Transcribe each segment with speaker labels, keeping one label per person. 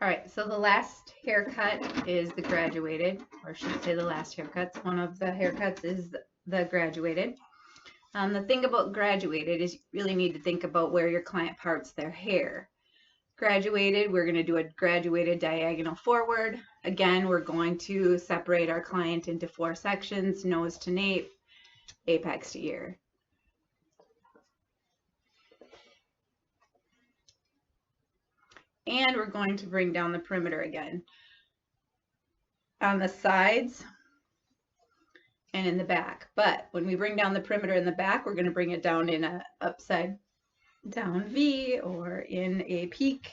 Speaker 1: All right, so the last haircut is the graduated, or I should say the last haircuts. One of the haircuts is the graduated. The thing about graduated is you really need to think about where your client parts their hair. Graduated, we're going to do a graduated diagonal forward. Again, we're going to separate our client into 4 sections, nose to nape, apex to ear. And we're going to bring down the perimeter again. On the sides and in the back. But when we bring down the perimeter in the back, we're going to bring it down in a upside down V or in a peak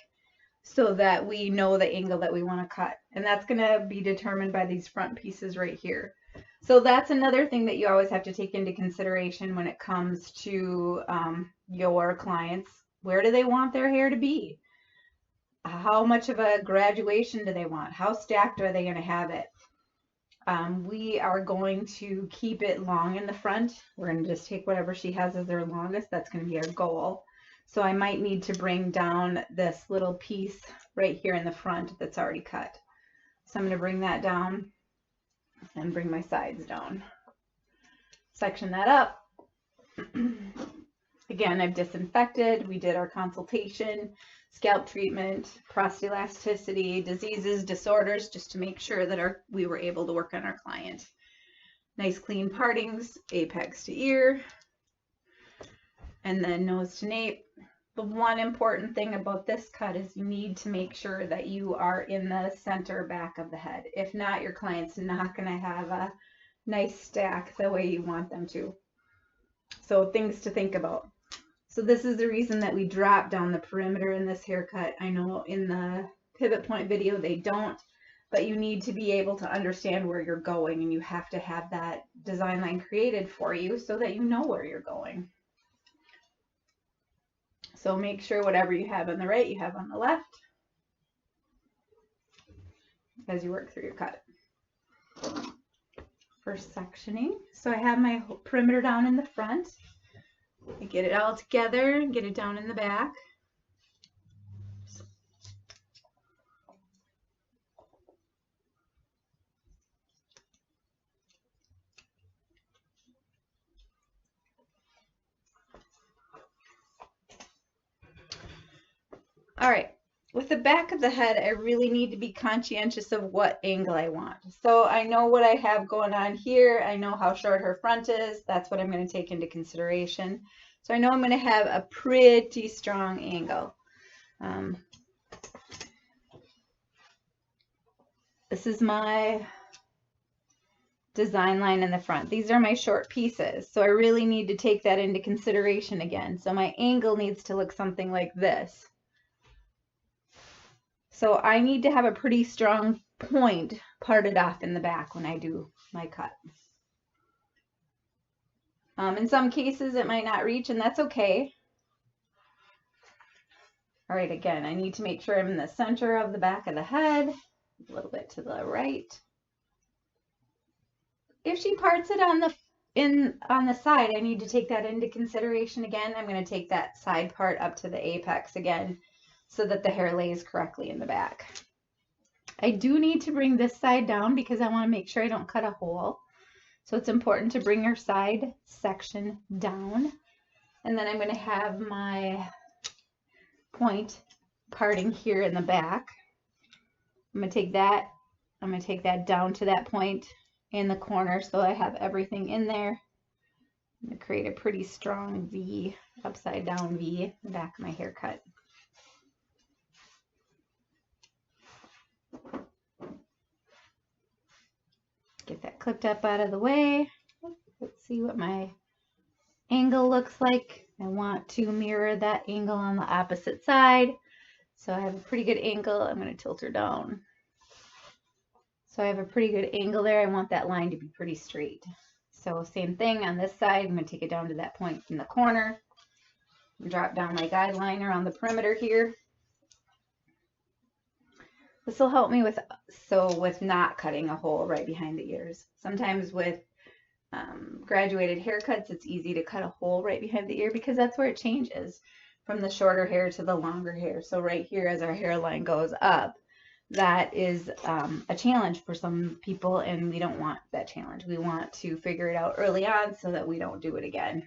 Speaker 1: so that we know the angle that we want to cut. And that's going to be determined by these front pieces right here. So that's another thing that you always have to take into consideration when it comes to your clients. Where do they want their hair to be? How much of a graduation do they want? How stacked are they going to have it? We are going to keep it long in the front. We're going to just take whatever she has as their longest. That's going to be our goal. So I might need to bring down this little piece right here in the front that's already cut. So I'm going to bring that down and bring my sides down. Section that up. Again, I've disinfected. We did our consultation, scalp treatment, prostate elasticity, diseases, disorders, just to make sure that we were able to work on our client. Nice clean partings, apex to ear, and then nose to nape. The one important thing about this cut is you need to make sure that you are in the center back of the head. If not, your client's not going to have a nice stack the way you want them to. So things to think about. So this is the reason that we drop down the perimeter in this haircut. I know in the pivot point video they don't, but you need to be able to understand where you're going, and you have to have that design line created for you so that you know where you're going. So make sure whatever you have on the right, you have on the left as you work through your cut. First sectioning. So I have my perimeter down in the front. I get it all together and get it down in the back. All right, with the back of the head, I really need to be conscientious of what angle I want. So I know what I have going on here. I know how short her front is. That's what I'm going to take into consideration. So I know I'm going to have a pretty strong angle. This is my design line in the front. These are my short pieces. So I really need to take that into consideration again. So my angle needs to look something like this. So I need to have a pretty strong point parted off in the back when I do my cut. In some cases it might not reach, and that's okay. All right, again, I need to make sure I'm in the center of the back of the head, a little bit to the right. If she parts it on the side, I need to take that into consideration again. I'm going to take that side part up to the apex again so that the hair lays correctly in the back. I do need to bring this side down because I want to make sure I don't cut a hole. So it's important to bring your side section down. And then I'm going to have my point parting here in the back. I'm going to take that down to that point in the corner so I have everything in there. I'm going to create a pretty strong V, upside down V in the back of my haircut. Get that clipped up out of the way. Let's see what my angle looks like. I want to mirror that angle on the opposite side. So I have a pretty good angle. I'm going to tilt her down. So I have a pretty good angle there. I want that line to be pretty straight. So same thing on this side. I'm going to take it down to that point in the corner. Drop down my guideline around the perimeter here. This will help me with not cutting a hole right behind the ears. Sometimes with graduated haircuts, it's easy to cut a hole right behind the ear because that's where it changes from the shorter hair to the longer hair. So right here as our hairline goes up, that is a challenge for some people, and we don't want that challenge. We want to figure it out early on so that we don't do it again,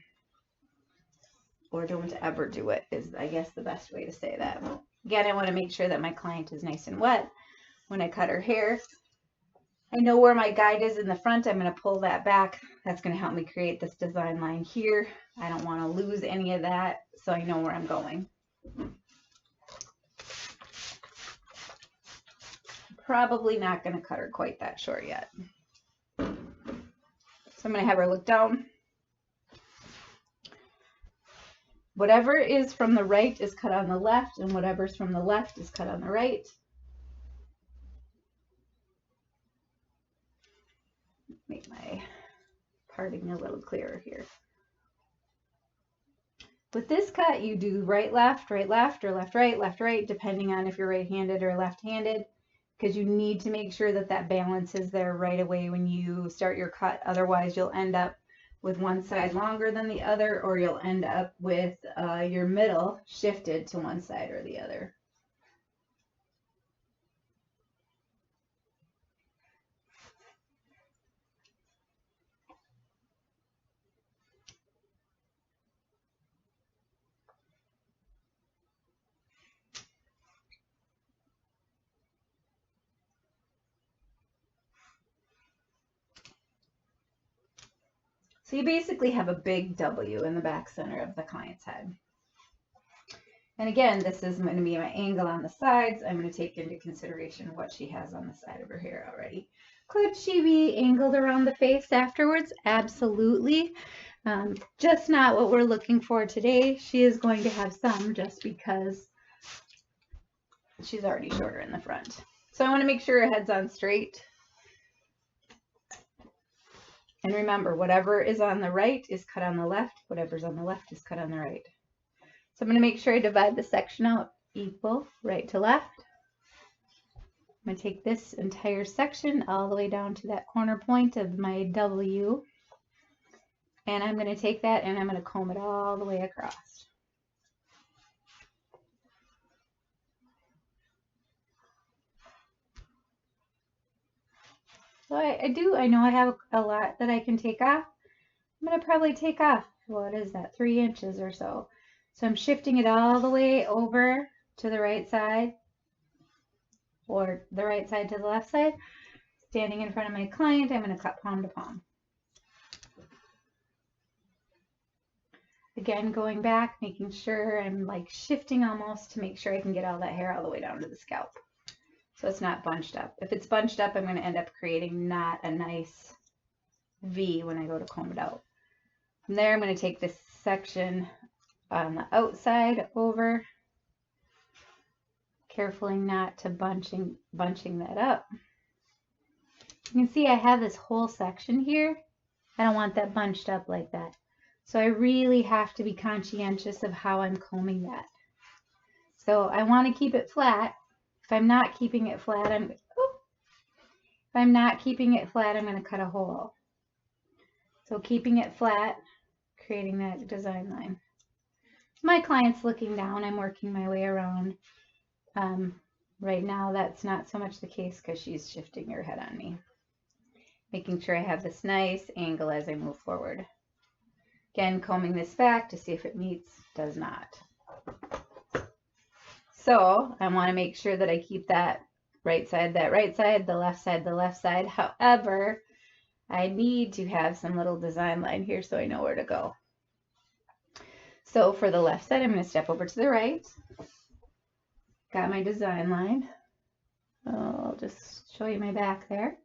Speaker 1: or don't ever do it, is I guess the best way to say that. Again, I want to make sure that my client is nice and wet when I cut her hair. I know where my guide is in the front. I'm going to pull that back. That's going to help me create this design line here. I don't want to lose any of that, so I know where I'm going. Probably not going to cut her quite that short yet. So I'm going to have her look down. Whatever is from the right is cut on the left, and whatever's from the left is cut on the right. Make my parting a little clearer here. With this cut, you do right, left, or left, right, depending on if you're right-handed or left-handed, because you need to make sure that that balance is there right away when you start your cut. Otherwise, you'll end up with one side longer than the other, or you'll end up with your middle shifted to one side or the other. So you basically have a big W in the back center of the client's head. And again, this is going to be my angle on the sides. I'm going to take into consideration what she has on the side of her hair already. Could she be angled around the face afterwards? Absolutely. Just not what we're looking for today. She is going to have some just because she's already shorter in the front. So I want to make sure her head's on straight. And remember, whatever is on the right is cut on the left. Whatever's on the left is cut on the right. So I'm going to make sure I divide the section out equal, right to left. I'm going to take this entire section all the way down to that corner point of my W. And I'm going to take that and I'm going to comb it all the way across. So I know I have a lot that I can take off. I'm going to probably take off, what is that, 3 inches or so. So I'm shifting it all the way over to the right side, or the right side to the left side. Standing in front of my client, I'm going to cut palm to palm. Again, going back, making sure I'm like shifting almost to make sure I can get all that hair all the way down to the scalp. So it's not bunched up. If it's bunched up, I'm going to end up creating not a nice V when I go to comb it out. From there, I'm going to take this section on the outside over, carefully not to bunching that up. You can see I have this whole section here. I don't want that bunched up like that. So I really have to be conscientious of how I'm combing that. So I want to keep it flat. If I'm not keeping it flat, I'm going to cut a hole. So keeping it flat, creating that design line. My client's looking down. I'm working my way around. Right now, that's not so much the case because she's shifting her head on me. Making sure I have this nice angle as I move forward. Again, combing this back to see if it meets, does not. So I want to make sure that I keep that right side, the left side, the left side. However, I need to have some little design line here so I know where to go. So for the left side, I'm going to step over to the right. Got my design line. I'll just show you my back there.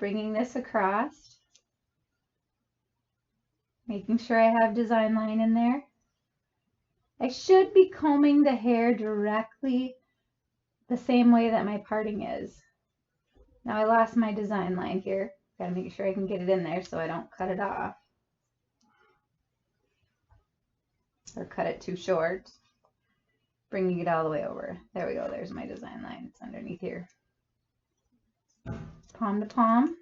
Speaker 1: Bringing this across. Making sure I have design line in there. I should be combing the hair directly the same way that my parting is. Now I lost my design line here. Gotta make sure I can get it in there so I don't cut it off. Or cut it too short. Bringing it all the way over. There we go, there's my design line. It's underneath here. Palm to palm.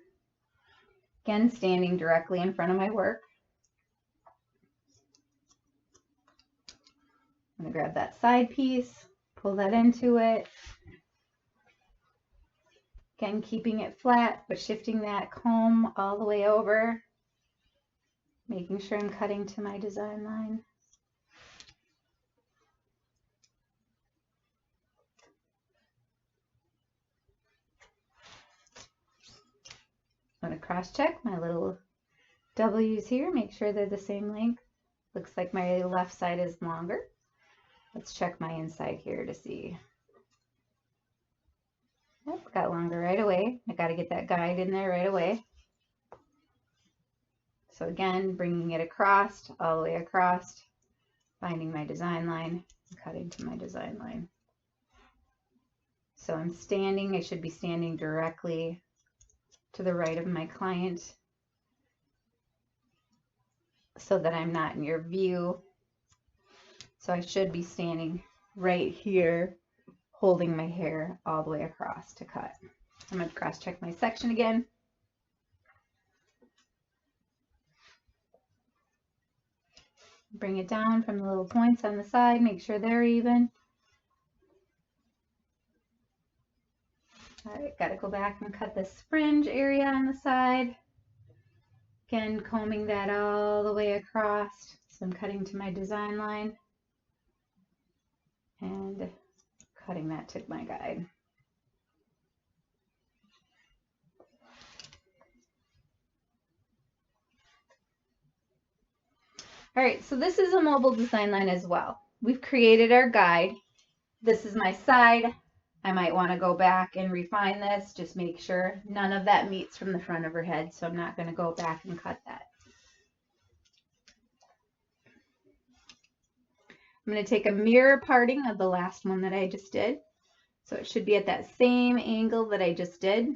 Speaker 1: Again, standing directly in front of my work. I'm going to grab that side piece, pull that into it, Again, keeping it flat, but shifting that comb all the way over, making sure I'm cutting to my design line. I'm going to cross-check my little W's here, make sure they're the same length. Looks like my left side is longer. Let's check my inside here to see. Yep, got longer right away. I got to get that guide in there right away. So again, bringing it across, all the way across, finding my design line, and cutting to my design line. So I'm standing, I should be standing directly to the right of my client so that I'm not in your view. So I should be standing right here, holding my hair all the way across to cut. I'm going to cross-check my section again. Bring it down from the little points on the side, make sure they're even. All right, got to go back and cut this fringe area on the side. Again, combing that all the way across. So I'm cutting to my design line and cutting that to my guide. All right, so this is a mobile design line as well. We've created our guide. This is my side. I might want to go back and refine this, just make sure none of that meets from the front of her head, so I'm not going to go back and cut that. I'm going to take a mirror parting of the last one that I just did. So it should be at that same angle that I just did.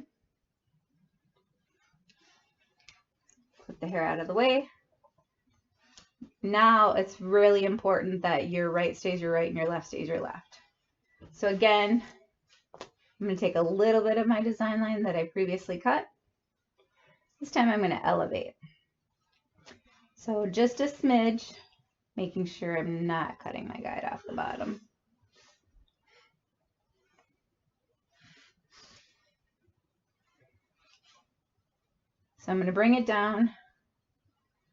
Speaker 1: Put the hair out of the way. Now it's really important that your right stays your right and your left stays your left. So again, I'm going to take a little bit of my design line that I previously cut. This time I'm going to elevate. So just a smidge, making sure I'm not cutting my guide off the bottom. So I'm going to bring it down,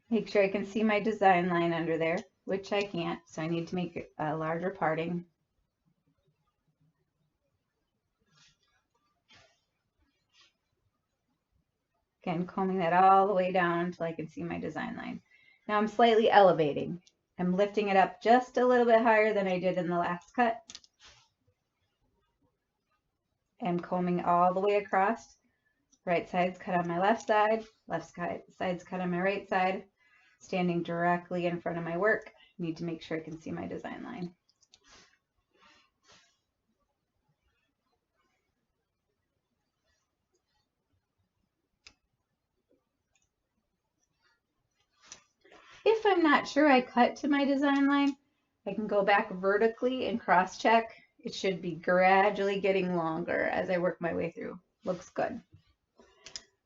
Speaker 1: make sure I can see my design line under there, which I can't, so I need to make a larger parting. Again, combing that all the way down until I can see my design line. Now I'm slightly elevating. I'm lifting it up just a little bit higher than I did in the last cut. And combing all the way across. Right side's cut on my left side, left side's cut on my right side. Standing directly in front of my work. Need to make sure I can see my design line. If I'm not sure I cut to my design line, I can go back vertically and cross-check. It should be gradually getting longer as I work my way through. Looks good.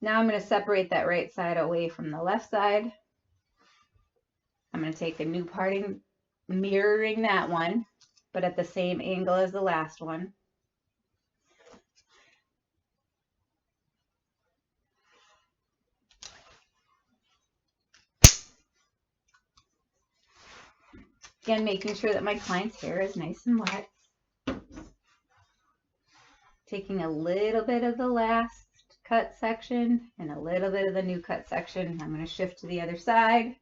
Speaker 1: Now I'm going to separate that right side away from the left side. I'm going to take a new parting, mirroring that one, but at the same angle as the last one. Again, making sure that my client's hair is nice and wet. Taking a little bit of the last cut section and a little bit of the new cut section. I'm going to shift to the other side.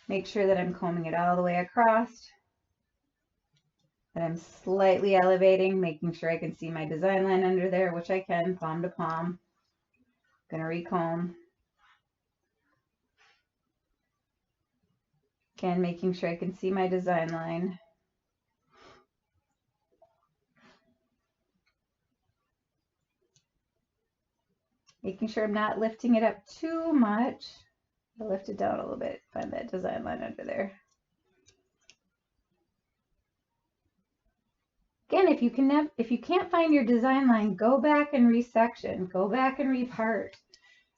Speaker 1: Make sure that I'm combing it all the way across. That I'm slightly elevating, making sure I can see my design line under there, which I can, palm to palm. Going to recomb. Again, making sure I can see my design line. Making sure I'm not lifting it up too much. I'll lift it down a little bit, find that design line under there. Again, if you can't find your design line, go back and resection, go back and repart.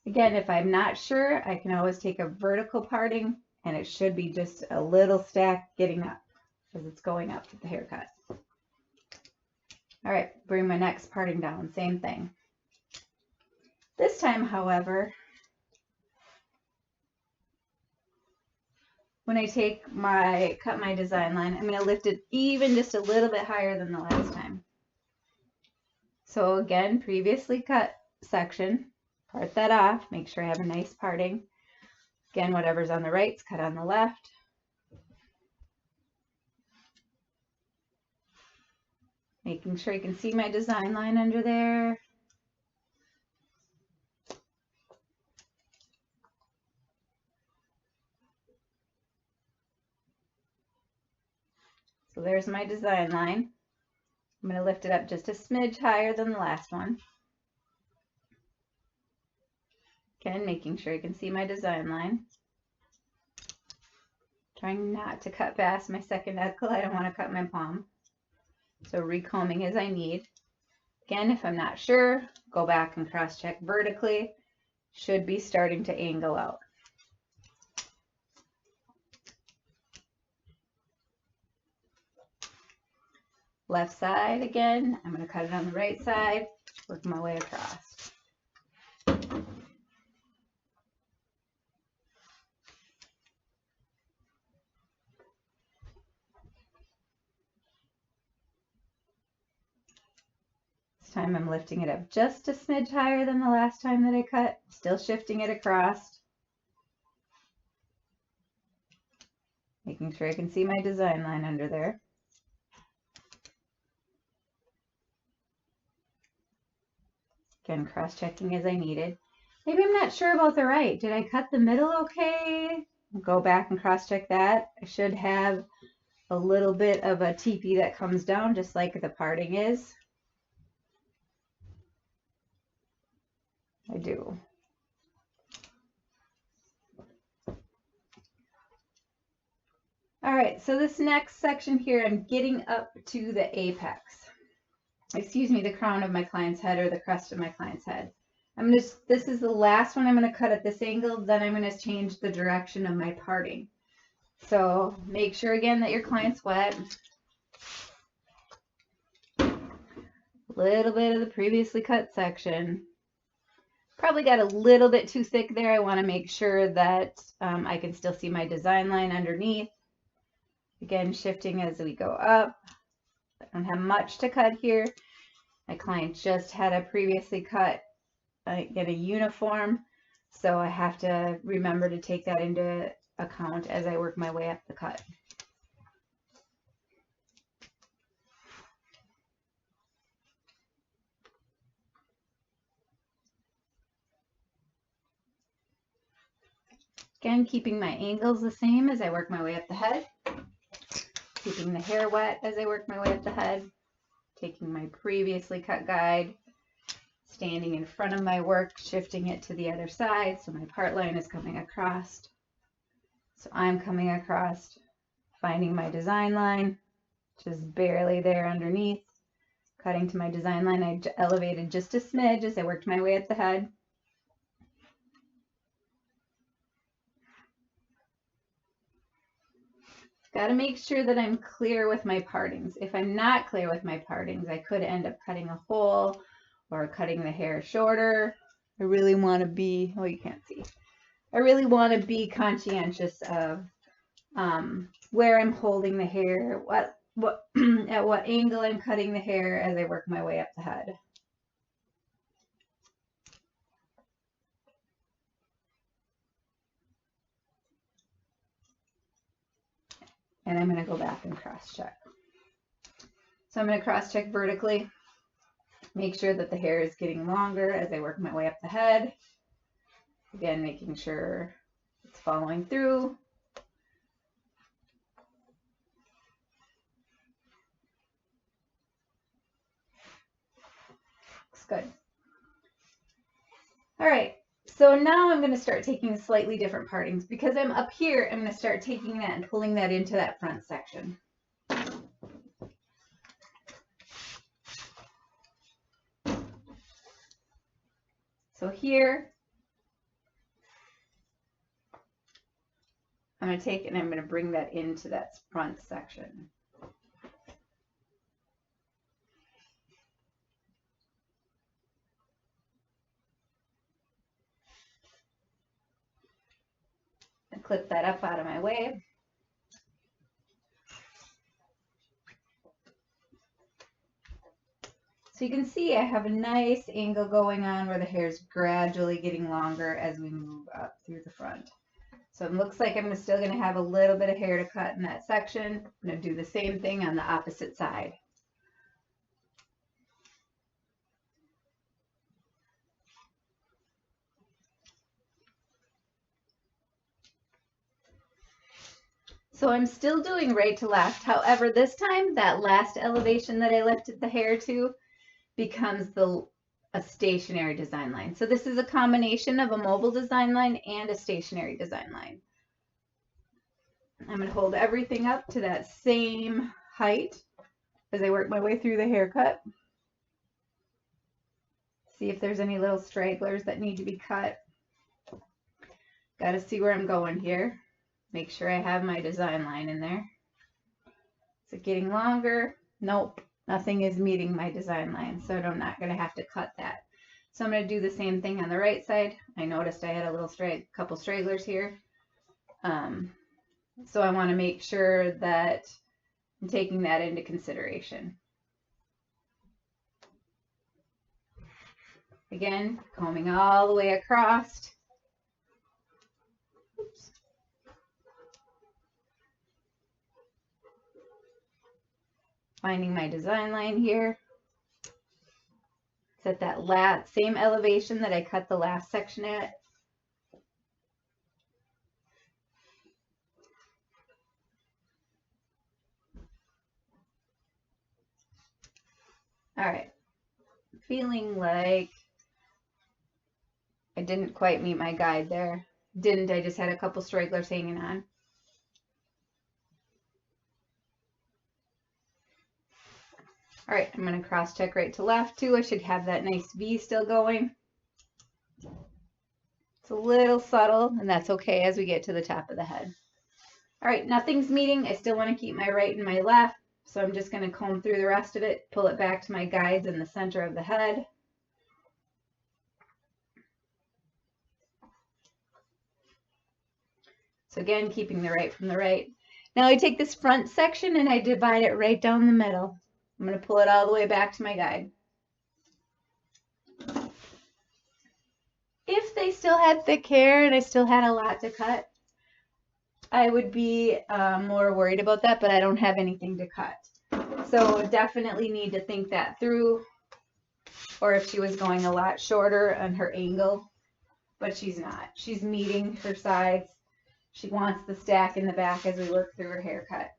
Speaker 1: Again, if I'm not sure, I can always take a vertical parting, and it should be just a little stack getting up as it's going up with the haircut. All right, bring my next parting down, same thing. This time, however, when I cut my design line, I'm going to lift it even just a little bit higher than the last time. So again, previously cut section, part that off, make sure I have a nice parting. Again, whatever's on the right is cut on the left. Making sure you can see my design line under there. So there's my design line. I'm going to lift it up just a smidge higher than the last one. Again, making sure you can see my design line. Trying not to cut past my second knuckle. I don't want to cut my palm. So recombing as I need. Again, if I'm not sure, go back and cross-check vertically. Should be starting to angle out. Left side again, I'm going to cut it on the right side, work my way across. This time I'm lifting it up just a smidge higher than the last time that I cut, still shifting it across. Making sure I can see my design line under there. Again, cross-checking as I needed. Maybe I'm not sure about the right. Did I cut the middle okay? Go back and cross-check that. I should have a little bit of a teepee that comes down just like the parting is. I do. All right, so this next section here, I'm getting up to the apex. Excuse me, the crown of my client's head or the crest of my client's head. This is the last one I'm going to cut at this angle, then I'm going to change the direction of my parting. So make sure again that your client's wet. A little bit of the previously cut section. Probably got a little bit too thick there. I want to make sure that I can still see my design line underneath. Again, shifting as we go up. I don't have much to cut here. My client just had a previously cut get a uniform, so I have to remember to take that into account as I work my way up the cut. Again, keeping my angles the same as I work my way up the head. Keeping the hair wet as I work my way up the head. Taking my previously cut guide, standing in front of my work, shifting it to the other side so my part line is coming across. So I'm coming across, finding my design line, just barely there underneath. Cutting to my design line, I elevated just a smidge as I worked my way up the head. Got to make sure that I'm clear with my partings. If I'm not clear with my partings, I could end up cutting a hole or cutting the hair shorter. I really want to be, oh, you can't see. I really want to be conscientious of where I'm holding the hair, at what angle I'm cutting the hair as I work my way up the head. And I'm going to go back and cross-check. So I'm going to cross-check vertically. Make sure that the hair is getting longer as I work my way up the head. Again, making sure it's following through. Looks good. All right. So now I'm going to start taking slightly different partings. Because I'm up here, I'm going to start taking that and pulling that into that front section. So here, I'm going to take it and I'm going to bring that into that front section. clip that up out of my way. So you can see I have a nice angle going on where the hair is gradually getting longer as we move up through the front. So it looks like I'm still going to have a little bit of hair to cut in that section. I'm going to do the same thing on the opposite side. So I'm still doing right to left. However, this time that last elevation that I lifted the hair to becomes a stationary design line. So this is a combination of a mobile design line and a stationary design line. I'm going to hold everything up to that same height as I work my way through the haircut. See if there's any little stragglers that need to be cut. Got to see where I'm going here. Make sure I have my design line in there. Is it getting longer? Nope, nothing is meeting my design line, so I'm not going to have to cut that. So I'm going to do the same thing on the right side. I noticed I had a little couple stragglers here. So I want to make sure that I'm taking that into consideration. Again, combing all the way across. Oops. Finding my design line here. It's at that same elevation that I cut the last section at. All right, feeling like I didn't quite meet my guide there. I just had a couple stragglers hanging on. All right, I'm going to cross check right to left too. I should have that nice V still going. It's a little subtle, and that's okay as we get to the top of the head. All right, nothing's meeting. I still want to keep my right and my left, so I'm just going to comb through the rest of it, pull it back to my guides in the center of the head. So again, keeping the right from the right. Now I take this front section and I divide it right down the middle. I'm going to pull it all the way back to my guide. If they still had thick hair and I still had a lot to cut, I would be more worried about that, but I don't have anything to cut. So definitely need to think that through, or if she was going a lot shorter on her angle, but she's not. She's meeting her sides. She wants the stack in the back as we work through her haircut.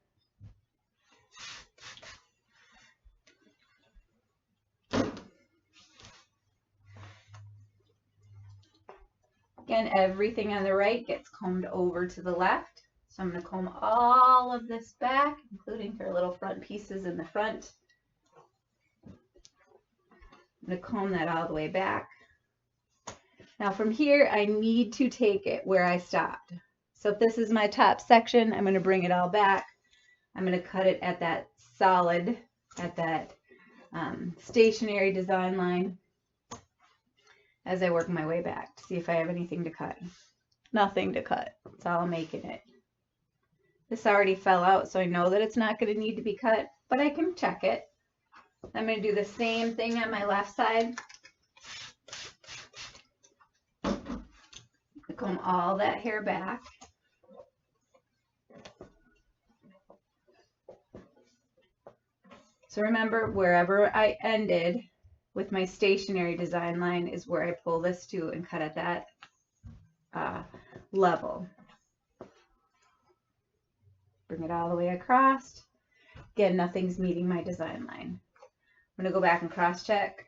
Speaker 1: Again, everything on the right gets combed over to the left. So I'm going to comb all of this back, including her little front pieces in the front. I'm going to comb that all the way back. Now from here, I need to take it where I stopped. So if this is my top section, I'm going to bring it all back. I'm going to cut it at that solid, at that stationary design line as I work my way back to see if I have anything to cut. Nothing to cut. It's all making it. This already fell out, so I know that it's not going to need to be cut, but I can check it. I'm going to do the same thing on my left side. Comb all that hair back. So remember, wherever I ended with my stationary design line is where I pull this to and cut at that level. Bring it all the way across. Again, nothing's meeting my design line. I'm going to go back and cross check.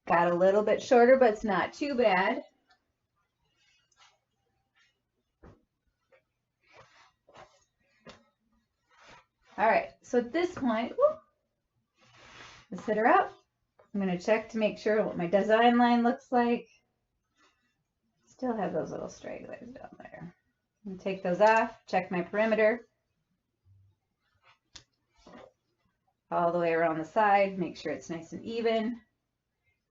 Speaker 1: Got a little bit shorter, but it's not too bad. All right, so at this point, let's set her up. I'm going to check to make sure what my design line looks like. Still have those little stragglers down there. I'm going to take those off, check my perimeter. All the way around the side, make sure it's nice and even.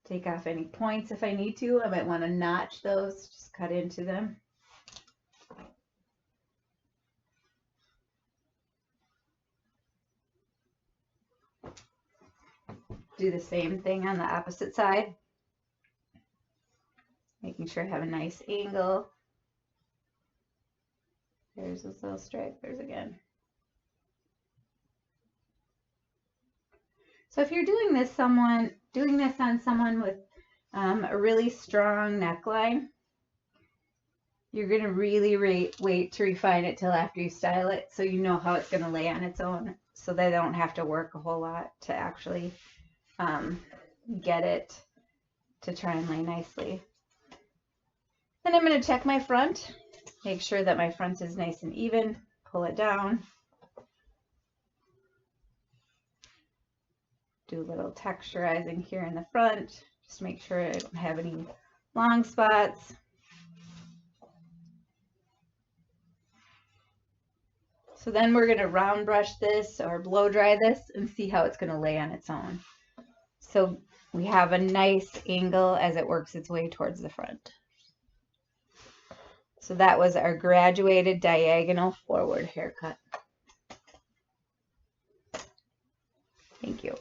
Speaker 1: Take off any points if I need to. I might want to notch those, just cut into them. do the same thing on the opposite side. Making sure I have a nice angle. There's those little stragglers again. So if you're doing this on someone with a really strong neckline, you're going to really wait to refine it till after you style it, so you know how it's going to lay on its own, so they don't have to work a whole lot to actually get it to try and lay nicely. Then I'm going to check my front, make sure that my front is nice and even, pull it down, do a little texturizing here in the front, just make sure I don't have any long spots. So then we're going to round brush this or blow dry this and see how it's going to lay on its own. So we have a nice angle as it works its way towards the front. So that was our graduated diagonal forward haircut. Thank you.